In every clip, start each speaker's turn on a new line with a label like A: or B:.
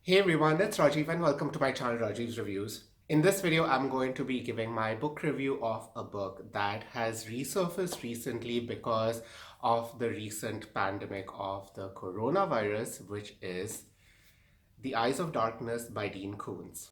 A: Hey everyone, it's Rajiv and welcome to my channel Rajiv's Reviews. In this video, I'm going to be giving my book review of a book that has resurfaced recently because of the recent pandemic of the coronavirus, which is The Eyes of Darkness by Dean Koontz.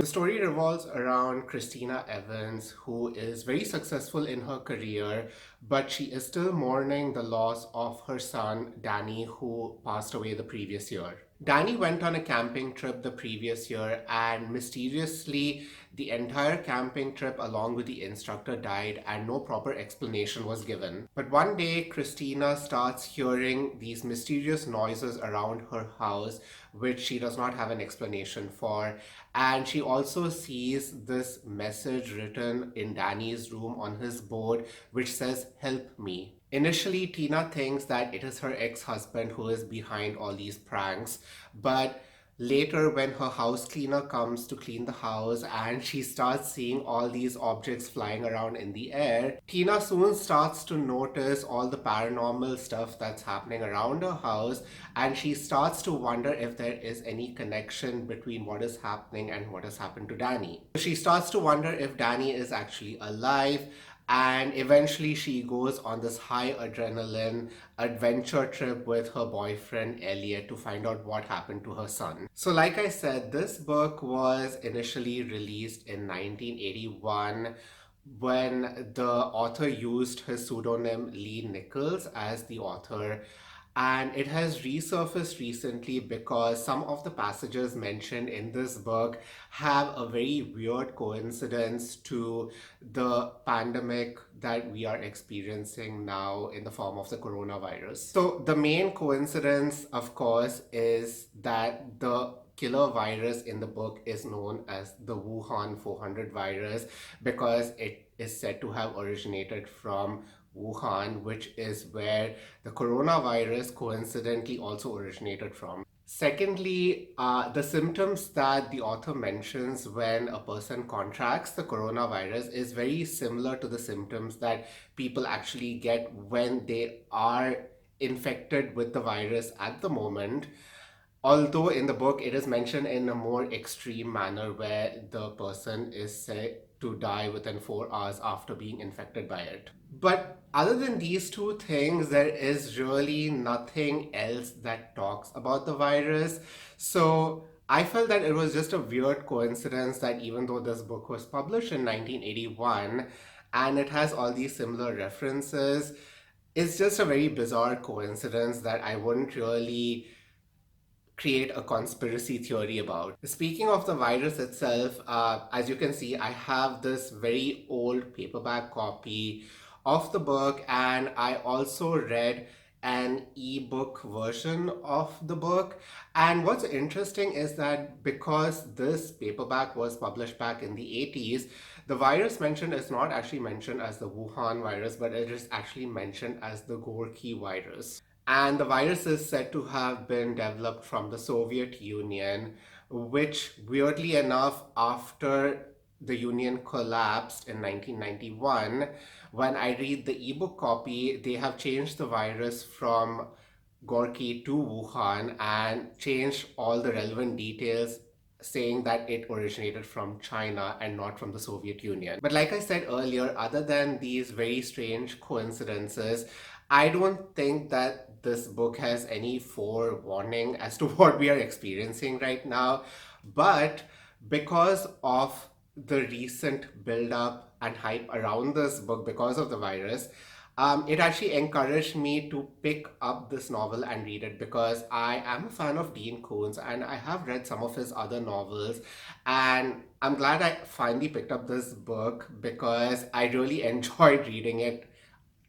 A: The story revolves around Christina Evans, who is very successful in her career, but she is still mourning the loss of her son, Danny, who passed away the previous year. Danny went on a camping trip the previous year, and mysteriously, the entire camping trip, along with the instructor, died, and no proper explanation was given. But one day, Christina starts hearing these mysterious noises around her house, which she does not have an explanation for. And she also sees this message written in Danny's room on his board, which says, "Help me." Initially, Tina thinks that it is her ex-husband who is behind all these pranks, but later, when her house cleaner comes to clean the house and she starts seeing all these objects flying around in the air, Tina soon starts to notice all the paranormal stuff that's happening around her house, and she starts to wonder if there is any connection between what is happening and what has happened to Danny. She starts to wonder if Danny is actually alive, and eventually she goes on this high adrenaline adventure trip with her boyfriend Elliot to find out what happened to her son. So like I said, this book was initially released in 1981 when the author used his pseudonym Leigh Nichols as the author, and it has resurfaced recently because some of the passages mentioned in this book have a very weird coincidence to the pandemic that we are experiencing now in the form of the coronavirus. So, the main coincidence, of course, is that the killer virus in the book is known as the Wuhan 400 virus because it is said to have originated from Wuhan, which is where the coronavirus coincidentally also originated from. Secondly, the symptoms that the author mentions when a person contracts the coronavirus is very similar to the symptoms that people actually get when they are infected with the virus at the moment. Although in the book it is mentioned in a more extreme manner where the person is said to die within 4 hours after being infected by it. But other than these two things, there is really nothing else that talks about the virus. So I felt that it was just a weird coincidence that even though this book was published in 1981 and it has all these similar references, it's just a very bizarre coincidence that I wouldn't really create a conspiracy theory about. Speaking of the virus itself, as you can see, I have this very old paperback copy of the book, and I also read an ebook version of the book. And what's interesting is that because this paperback was published back in the 80s, the virus mentioned is not actually mentioned as the Wuhan virus, but it is actually mentioned as the Gorky virus. And the virus is said to have been developed from the Soviet Union, which, weirdly enough, after the Union collapsed in 1991, when I read the ebook copy, they have changed the virus from Gorky to Wuhan and changed all the relevant details, saying that it originated from China and not from the Soviet Union. But like I said earlier, other than these very strange coincidences, I don't think that this book has any forewarning as to what we are experiencing right now. But because of the recent build up and hype around this book because of the virus, it actually encouraged me to pick up this novel and read it because I am a fan of Dean Koontz and I have read some of his other novels. And I'm glad I finally picked up this book because I really enjoyed reading it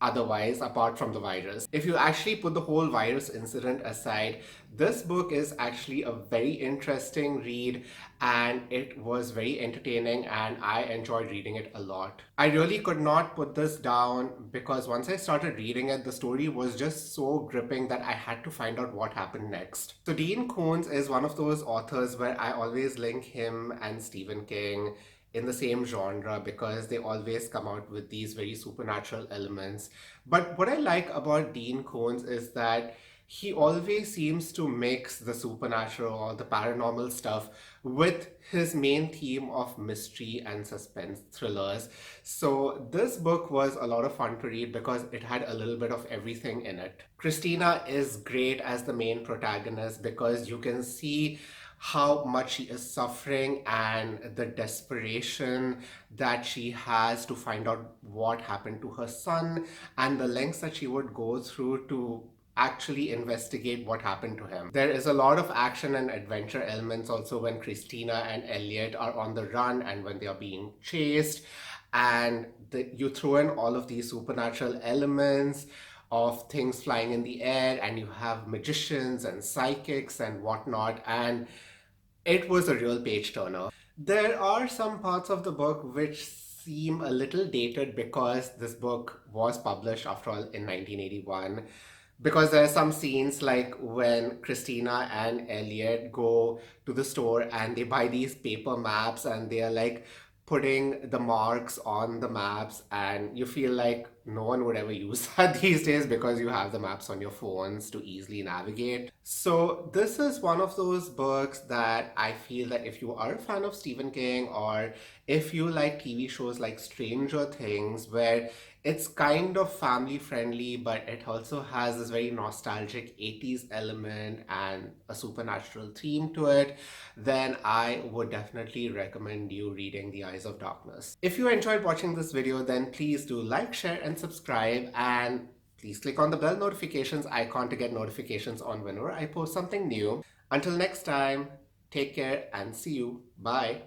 A: otherwise, apart from the virus. If you actually put the whole virus incident aside, this book is actually a very interesting read and it was very entertaining and I enjoyed reading it a lot. I really could not put this down because once I started reading it, the story was just so gripping that I had to find out what happened next. So Dean Koontz is one of those authors where I always link him and Stephen King in the same genre because they always come out with these very supernatural elements. But what I like about Dean Koontz is that he always seems to mix the supernatural or the paranormal stuff with his main theme of mystery and suspense thrillers. So this book was a lot of fun to read because it had a little bit of everything in it. Christina is great as the main protagonist because you can see how much she is suffering and the desperation that she has to find out what happened to her son, and the lengths that she would go through to actually investigate what happened to him. There is a lot of action and adventure elements also when Christina and Elliot are on the run and when they are being chased, and you throw in all of these supernatural elements of things flying in the air, and you have magicians and psychics and whatnot, and it was a real page turner. There are some parts of the book which seem a little dated because this book was published, after all, in 1981. Because there are some scenes like when Christina and Elliot go to the store and they buy these paper maps and they are like putting the marks on the maps, and you feel like no one would ever use that these days because you have the maps on your phones to easily navigate. So this is one of those books that I feel that if you are a fan of Stephen King, or if you like TV shows like Stranger Things, where it's kind of family friendly, but it also has this very nostalgic 80s element and a supernatural theme to it, then I would definitely recommend you reading The Eyes of Darkness. If you enjoyed watching this video, then please do like, share, and subscribe, and please click on the bell notifications icon to get notifications on whenever I post something new. Until next time, take care and see you. Bye.